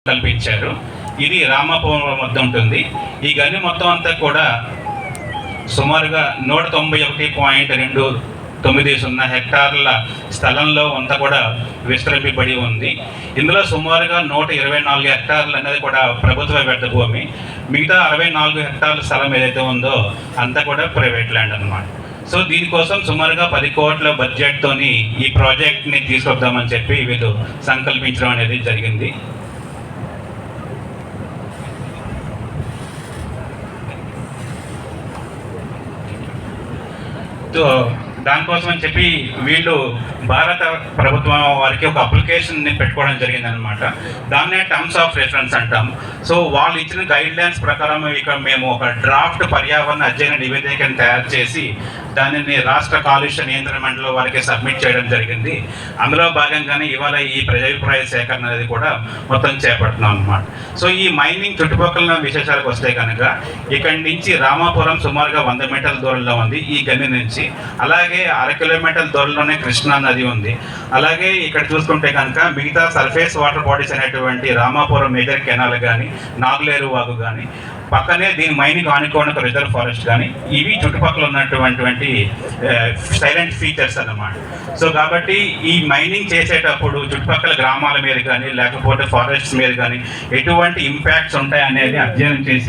కల్పించారు. ఇది రామాపురం వద్ద ఉంటుంది. ఈ గని మొత్తం అంతా కూడా సుమారుగా 191.290 హెక్టార్ల స్థలంలో అంతా కూడా విస్తరింపబడి ఉంది. ఇందులో సుమారుగా 124 హెక్టార్లు అనేది కూడా ప్రభుత్వ వ్యర్థ భూమి. మిగతా 64 హెక్టార్ల స్థలం ఏదైతే ఉందో అంతా కూడా ప్రైవేట్ ల్యాండ్ అన్నమాట. సో దీనికోసం సుమారుగా 10 కోట్ల బడ్జెట్తోని ఈ ప్రాజెక్ట్ని తీసుకొద్దామని చెప్పి వీళ్ళు సంకల్పించడం అనేది జరిగింది. దానికోసం అని చెప్పి వీళ్ళు భారత ప్రభుత్వం వారికి ఒక అప్లికేషన్ని పెట్టుకోవడం జరిగింది అనమాట. దాన్నే టర్మ్స్ ఆఫ్ రెఫరెన్స్ అంటాం. సో వాళ్ళు ఇచ్చిన గైడ్ లైన్స్ ప్రకారం ఇక్కడ మేము ఒక డ్రాఫ్ట్ పర్యావరణ అధ్యయన నివేదికను తయారు చేసి దానిని రాష్ట్ర కాలుష్య నియంత్రణ మండలి వారికి సబ్మిట్ చేయడం జరిగింది. అందులో భాగంగానే ఇవాళ ఈ ప్రజాభిప్రాయ సేకరణ అనేది కూడా మొత్తం చేపడుతున్నాం అనమాట. సో ఈ మైనింగ్ చుట్టుపక్కల విశేషాలకు వస్తే కనుక ఇక్కడి నుంచి రామాపురం సుమారుగా 100 మీటర్ల దూరంలో ఉంది ఈ గని నుంచి. అలాగే 1/2 కిలోమీటర్ల దూరంలోనే కృష్ణా నది ఉంది. అలాగే ఇక్కడ చూసుకుంటే కనుక మిగతా సర్ఫేస్ వాటర్ బాడీస్ అనేటువంటి రామాపురం మేజర్ కెనాల్ కానీ, నాగులేరు వాగు కానీ, పక్కనే దీని మైనింగ్ ఆనుకోని ఒక రిజర్వ్ ఫారెస్ట్ కానీ, ఇవి చుట్టుపక్కల ఉన్నటువంటి సైలెంట్ ఫీచర్స్ అన్నమాట. సో కాబట్టి ఈ మైనింగ్ చేసేటప్పుడు చుట్టుపక్కల గ్రామాల మీద కానీ లేకపోతే ఫారెస్ట్స్ మీద కానీ ఎటువంటి ఇంపాక్ట్స్ ఉంటాయి అనేది అధ్యయనం చేసి